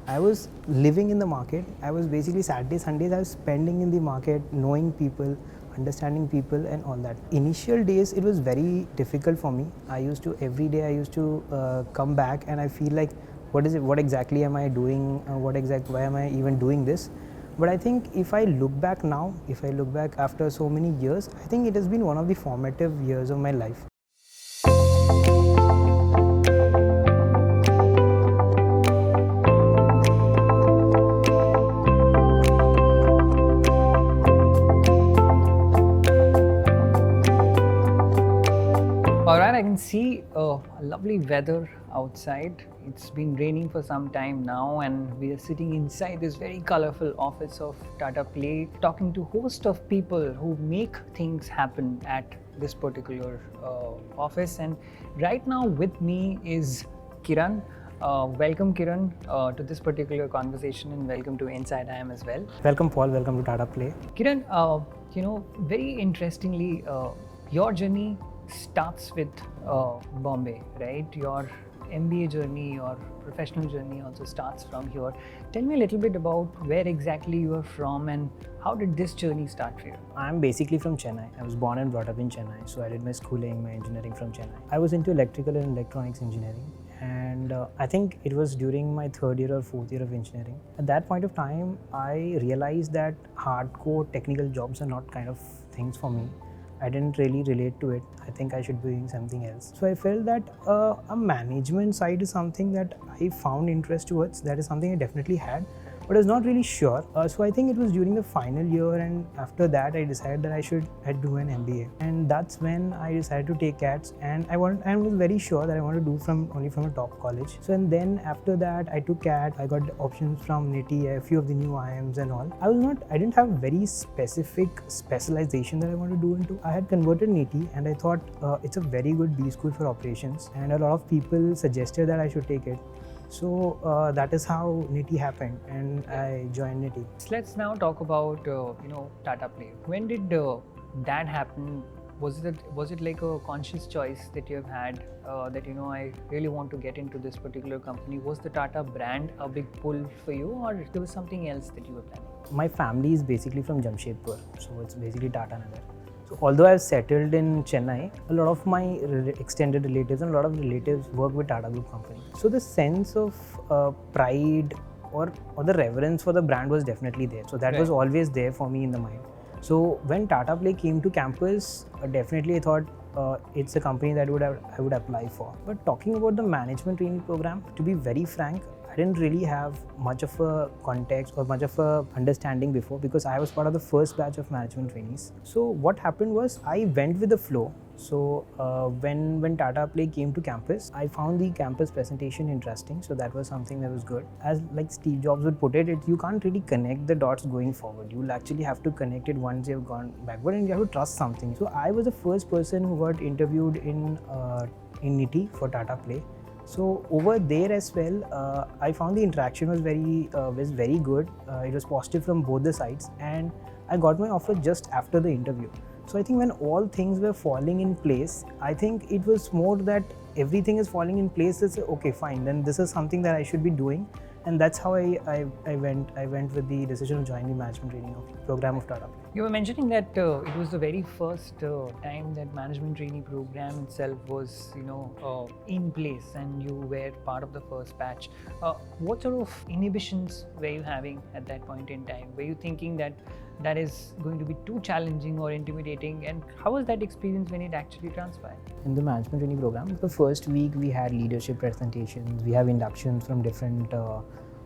I was living in the market. I was basically Saturdays, Sundays, I was spending in the market, knowing people, understanding people and all that. Initial days, it was very difficult for me. Every day I used to come back and I feel like, what exactly am I doing? Why am I even doing this? But I think if I look back now, if I look back after so many years, I think it has been one of the formative years of my life. Alright, I can see lovely weather outside. It's been raining for some time now, and we are sitting inside this very colorful office of Tata Play, talking to a host of people who make things happen at this particular office. And right now with me is Kiran. Welcome, Kiran, to this particular conversation, and welcome to InsideIIM as well. Welcome, Paul. Welcome to Tata Play. Kiran, very interestingly, your journey starts with Bombay, right? Your MBA journey, your professional journey also starts from here. Tell me a little bit about where exactly you are from and how did this journey start for you? I'm basically from Chennai. I was born and brought up in Chennai, so I did my schooling, my engineering from Chennai. I was into electrical and electronics engineering, and I think it was during my third year or fourth year of engineering. At that point of time, I realized that hardcore technical jobs are not kind of things for me. I didn't really relate to it. I think I should be doing something else. So I felt that a management side is something that I found interest towards. That is something I definitely had, but I was not really sure. So I think it was during the final year, and after that I decided that I should do an MBA. And that's when I decided to take CATs, and I was very sure that I wanted to do only from a top college. So and then after that I took CAT. I got options from NITIE, a few of the new IIMs and all. I didn't have very specific specialization that I wanted to do into. I had converted NITIE and I thought it's a very good B school for operations, and a lot of people suggested that I should take it. So that is how NITIE happened, and I joined NITIE. Let's now talk about Tata Play. When did that happen? Was it like a conscious choice that you have had that I really want to get into this particular company? Was the Tata brand a big pull for you, or there was something else that you were planning? My family is basically from Jamshedpur, so it's basically Tata Nagar. So although I've settled in Chennai, a lot of my extended relatives and a lot of relatives work with Tata Group company. So the sense of pride or the reverence for the brand was definitely there. So that was always there for me in the mind. So when Tata Play came to campus, definitely I thought it's a company that I would apply for. But talking about the management training program, to be very frank, I didn't really have much of a context or much of a understanding before, because I was part of the first batch of management trainees. So what happened was I went with the flow. So when Tata Play came to campus, I found the campus presentation interesting. So that was something that was good. As like Steve Jobs would put it, you can't really connect the dots going forward. You'll actually have to connect it once you've gone backward, and you have to trust something. So I was the first person who got interviewed in NITIE for Tata Play. So over there as well, I found the interaction was very good. It was positive from both the sides, and I got my offer just after the interview. So I think when all things were falling in place, I think it was more that everything is falling in place. It's okay, fine. Then this is something that I should be doing, and that's how I went with the decision to join the management training program of Tata. You were mentioning that it was the very first time that management trainee program itself was in place, and you were part of the first batch. What sort of inhibitions were you having at that point in time? Were you thinking that is going to be too challenging or intimidating, and how was that experience when it actually transpired? In the management training program, the first week we had leadership presentations, we have inductions from different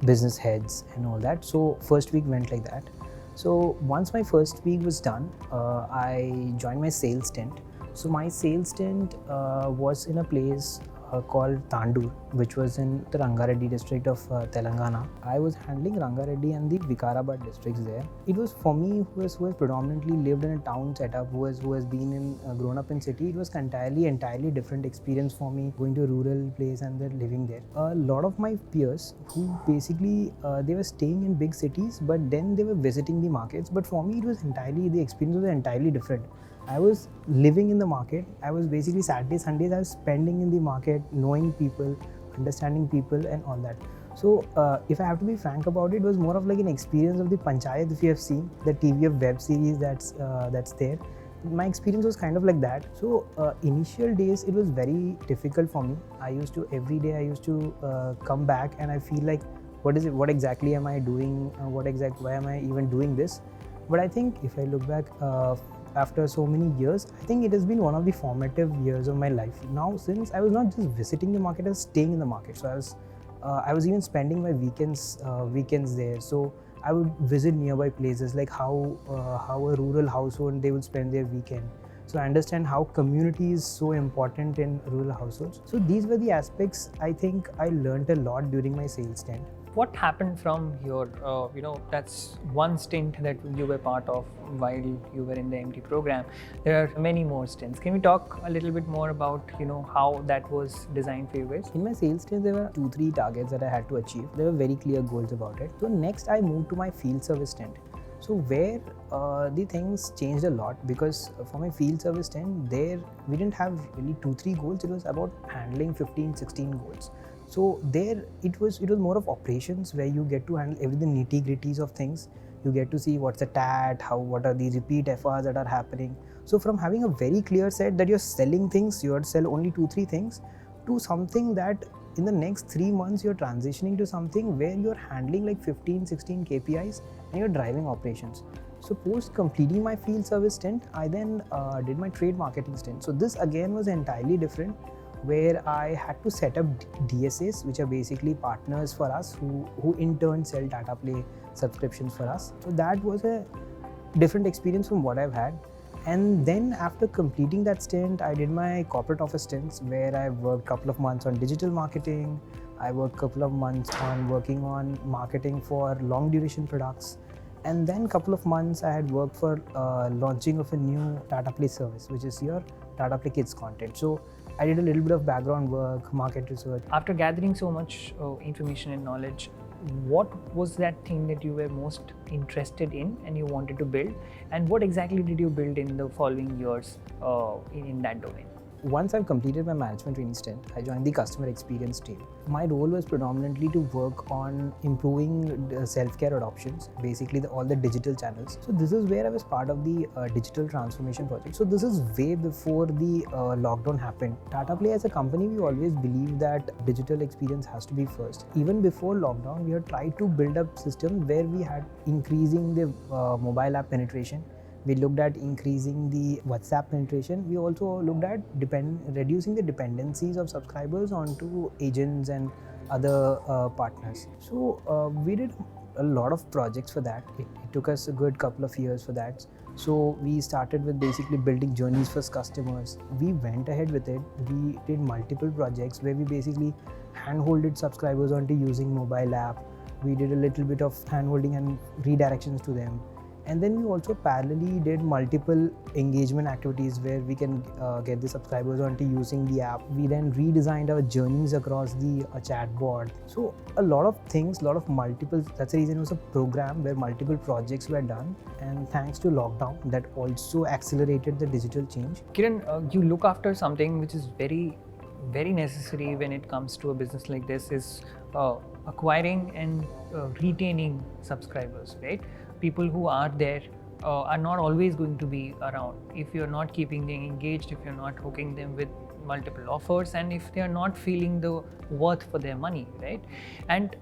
business heads and all that. So first week went like that. So once my first week was done, I joined my sales stint. So my sales stint was in a place called Tandur, which was in the Rangareddy district of Telangana. I was handling Rangareddy and the Vikarabad districts there. It was for me who has predominantly lived in a town setup, who has been grown up in city. It was entirely different experience for me going to a rural place and then living there. A lot of my peers who basically they were staying in big cities, but then they were visiting the markets. But for me, the experience was entirely different. I was living in the market. I was basically Saturdays, Sundays, I was spending in the market, knowing people, understanding people and all that. So if I have to be frank about it, it was more of like an experience of the Panchayat. If you have seen the TV of web series that's there, my experience was kind of like that. So initial days it was very difficult for me. I used to every day come back and I feel like what exactly am I doing, why am I even doing this? But I think if I look back after so many years, I think it has been one of the formative years of my life. Now, since I was not just visiting the market, I was staying in the market. So I was even spending my weekends there. So I would visit nearby places, like how a rural household they would spend their weekend. So I understand how community is so important in rural households. So these were the aspects I think I learned a lot during my sales stint. What happened from your, that's one stint that you were part of while you were in the MT program. There are many more stints. Can we talk a little bit more about, how that was designed for you guys? In my sales stint, there were 2-3 targets that I had to achieve. There were very clear goals about it. So next, I moved to my field service stint. So where the things changed a lot, because for my field service stint, there we didn't have really 2-3 goals. It was about handling 15-16 goals. So there it was more of operations, where you get to handle every the nitty-gritties of things. You get to see what's the TAT, what are the repeat FRs that are happening. So from having a very clear set that you're selling things, you sell only 2-3 things, to something that in the next 3 months you're transitioning to something where you're handling like 15-16 KPIs and you're driving operations. So post completing my field service stint, I then did my trade marketing stint. So this again was entirely different, where I had to set up DSAs, which are basically partners for us who in turn sell Tata Play subscriptions for us. So that was a different experience from what I've had. And then after completing that stint, I did my corporate office stints, where I worked a couple of months on digital marketing. I worked a couple of months on working on marketing for long duration products. And then a couple of months I had worked for launching of a new Tata Play service, which is your Tata Play Kids content. So I did a little bit of background work, market research. After gathering so much information and knowledge, what was that thing that you were most interested in and you wanted to build, and what exactly did you build in the following years in that domain? Once I've completed my management training stint, I joined the customer experience team. My role was predominantly to work on improving self-care adoptions, basically all the digital channels. So this is where I was part of the digital transformation project. So this is way before the lockdown happened. Tata Play as a company, we always believe that digital experience has to be first. Even before lockdown, we had tried to build up systems where we had increasing the mobile app penetration. We looked at increasing the WhatsApp penetration. We also looked at reducing the dependencies of subscribers onto agents and other partners. So we did a lot of projects for that. It took us a good couple of years for that. So we started with basically building journeys for customers. We went ahead with it. We did multiple projects where we basically hand-holded subscribers onto using mobile app. We did a little bit of hand-holding and redirections to them. And then we also parallelly did multiple engagement activities where we can get the subscribers onto using the app. We then redesigned our journeys across the chatbot. So a lot of things, multiple, that's the reason it was a program where multiple projects were done. And thanks to lockdown, that also accelerated the digital change. Kiran, you look after something which is very, very necessary when it comes to a business like this, is acquiring and retaining subscribers, right? People who are there are not always going to be around. If you're not keeping them engaged, if you're not hooking them with multiple offers, and if they're not feeling the worth for their money, right? And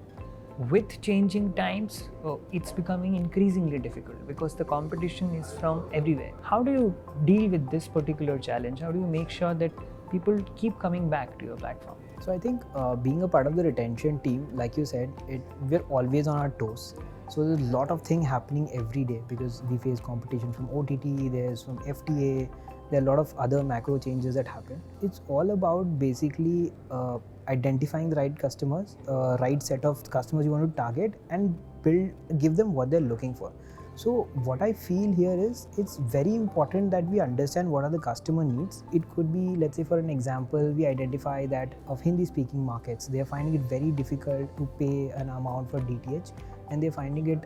with changing times, it's becoming increasingly difficult because the competition is from everywhere. How do you deal with this particular challenge? How do you make sure that people keep coming back to your platform? So I think being a part of the retention team, like you said, we're always on our toes. So there's a lot of things happening every day because we face competition from OTT, there's from FTA, there are a lot of other macro changes that happen. It's all about basically identifying the right customers, right set of customers you want to target, and give them what they're looking for. So what I feel here is it's very important that we understand what are the customer needs. It could be, let's say for an example, we identify that of Hindi speaking markets, they are finding it very difficult to pay an amount for DTH. and they're finding it,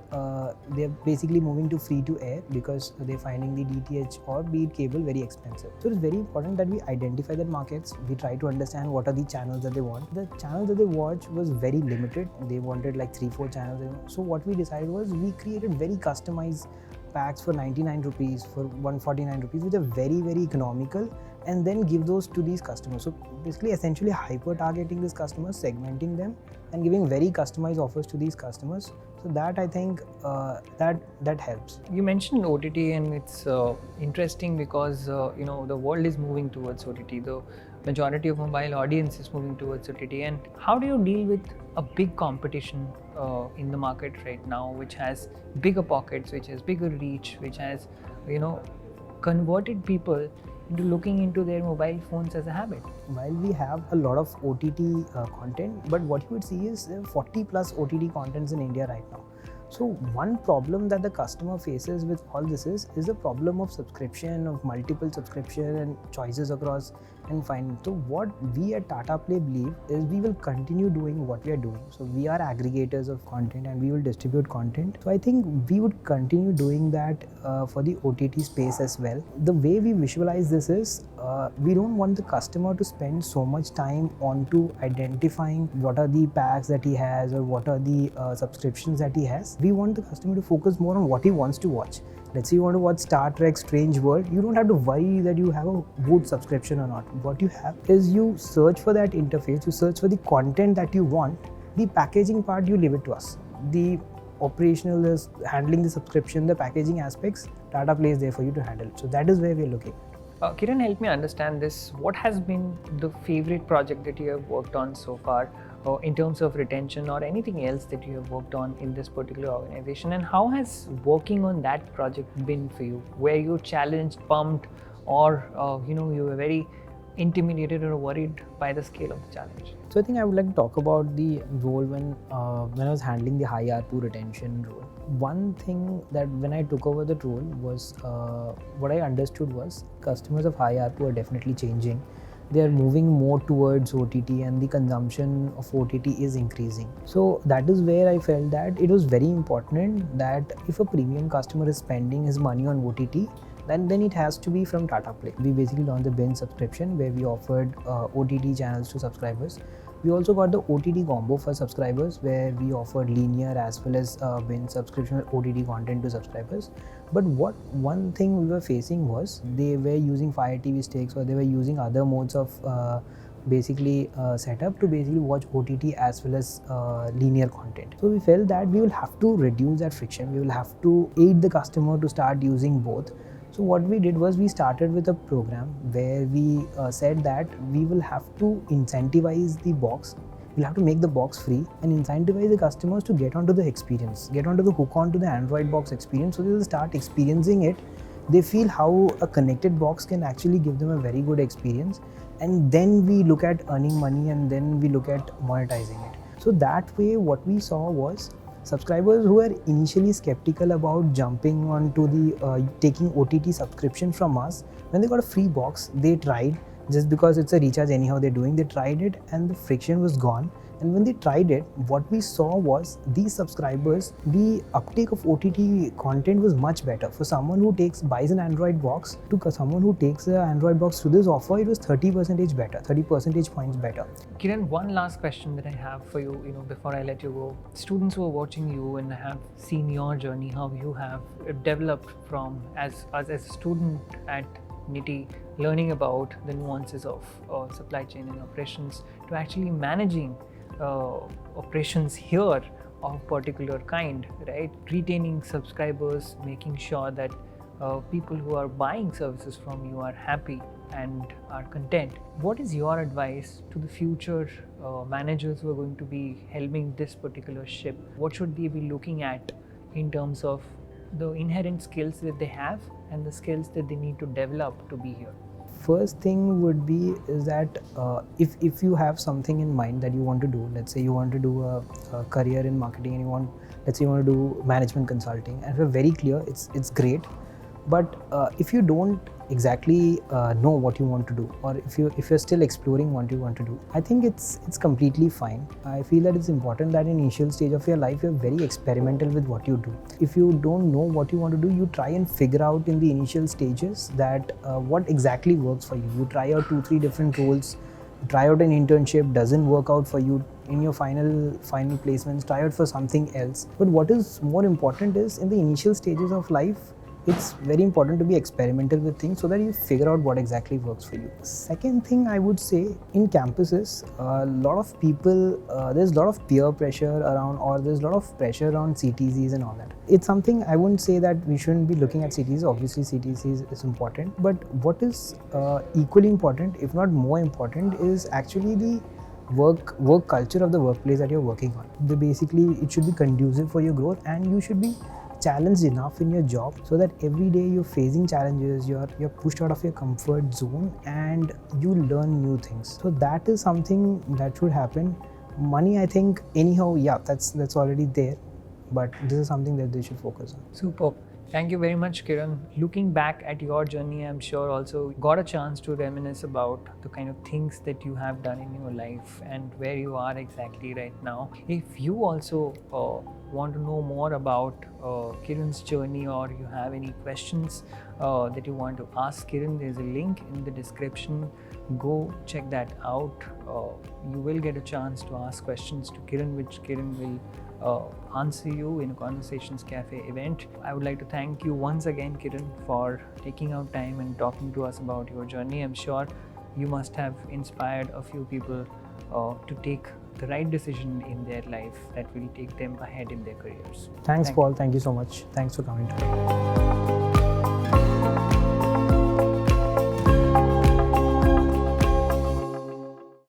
they're basically moving to free to air because they're finding the DTH or be it cable very expensive. So it's very important that we identify the markets. We try to understand what are the channels that they want. The channels that they watch was very limited. They wanted like 3-4 channels. So what we decided was we created very customized packs for 99 rupees, for 149 rupees, which are very, very economical, and then give those to these customers. So basically essentially hyper targeting these customers, segmenting them and giving very customized offers to these customers. So that I think that helps. You mentioned OTT, and it's interesting because the world is moving towards OTT. The majority of mobile audience is moving towards OTT. And how do you deal with a big competition in the market right now, which has bigger pockets, which has bigger reach, which has converted people into looking into their mobile phones as a habit? While we have a lot of OTT content, but what you would see is 40 plus OTT contents in India right now. So one problem that the customer faces with all this is the problem of subscription, of multiple subscription and choices across and finding. So what we at Tata Play believe is we will continue doing what we are doing. So we are aggregators of content and we will distribute content. So I think we would continue doing that for the OTT space as well. The way we visualize this is we don't want the customer to spend so much time onto identifying what are the packs that he has or what are the subscriptions that he has. We want the customer to focus more on what he wants to watch. Let's say you want to watch Star Trek Strange World, you don't have to worry that you have a good subscription or not. What you have is you search for that interface, you search for the content that you want. The packaging part, you leave it to us. The operational is handling the subscription, the packaging aspects, Tata Play is there for you to handle. So that is where we're looking. Kiran, help me understand this. What has been the favorite project that you have worked on so far in terms of retention or anything else that you have worked on in this particular organization? And how has working on that project been for you? Were you challenged, pumped, or you were very intimidated or worried by the scale of the challenge? So I think I would like to talk about the role when I was handling the high ARPU retention role. One thing that when I took over that role was what I understood was customers of high ARPU are definitely changing. They are moving more towards OTT and the consumption of OTT is increasing. So that is where I felt that it was very important that if a premium customer is spending his money on OTT, then it has to be from Tata Play. We basically launched the binge subscription where we offered OTT channels to subscribers. We also got the OTT combo for subscribers where we offered linear as well as binge subscription OTT content to subscribers. But one thing we were facing was they were using Fire TV sticks or they were using other modes of setup to basically watch OTT as well as linear content. So we felt that we will have to reduce that friction. We will have to aid the customer to start using both. So what we did was we started with a program where we said that we will have to incentivize the box. We'll have to make the box free and incentivize the customers to get onto the experience, get onto the hook onto the Android box experience so they will start experiencing it. They feel how a connected box can actually give them a very good experience. And then we look at earning money and then we look at monetizing it. So that way what we saw was subscribers who were initially skeptical about jumping onto the taking OTT subscription from us, when they got a free box, they tried just because it's a recharge anyhow they're doing, they tried it and the friction was gone. And when they tried it, what we saw was these subscribers, the uptake of OTT content was much better. For someone who buys an Android box to someone who takes an Android box to this offer, it was 30% better, 30 percentage points better. Kiran, one last question that I have for you, before I let you go. Students who are watching you and have seen your journey, how you have developed from as a student at NITIE, learning about the nuances of supply chain and operations to actually managing operations here of particular kind, right? Retaining subscribers, making sure that people who are buying services from you are happy and are content. What is your advice to the future managers who are going to be helming this particular ship? What should they be looking at in terms of the inherent skills that they have and the skills that they need to develop to be here? First thing would be is that if you have something in mind that you want to do, let's say you want to do a career in marketing and let's say you want to do management consulting, and if you're very clear, it's great. But if you don't exactly know what you want to do, or if you're still exploring what you want to do, I think it's completely fine. I feel that it's important that in initial stage of your life you're very experimental with what you do. If you don't know what you want to do, you try and figure out in the initial stages that what exactly works for you. You try out 2-3 different roles, try out an internship, doesn't work out for you in your final placements, try out for something else. But what is more important is in the initial stages of life, it's very important to be experimental with things so that you figure out what exactly works for you. Second thing I would say, in campuses, a lot of people, there's a lot of peer pressure around, or there's a lot of pressure around CTCs and all that. It's something I wouldn't say that we shouldn't be looking at CTCs. Obviously CTCs is important, but what is equally important, if not more important, is actually the work culture of the workplace that you're working on. Basically, it should be conducive for your growth, and you should be challenged enough in your job so that every day you're facing challenges, you're pushed out of your comfort zone, and you learn new things. So that is something that should happen. Money, I think, anyhow, yeah, that's already there, but this is something that they should focus on. Superb. Thank you very much, Kiran. Looking back at your journey, I'm sure also got a chance to reminisce about the kind of things that you have done in your life and where you are exactly right now. If you also want to know more about Kiran's journey, or you have any questions that you want to ask Kiran, there's a link in the description. Go check that out. You will get a chance to ask questions to Kiran, which Kiran will answer you in a Conversations Cafe event. I would like to thank you once again, Kiran, for taking out time and talking to us about your journey. I'm sure you must have inspired a few people to take the right decision in their life that will take them ahead in their careers. Thanks, Paul. Thank you so much. Thanks for coming to me.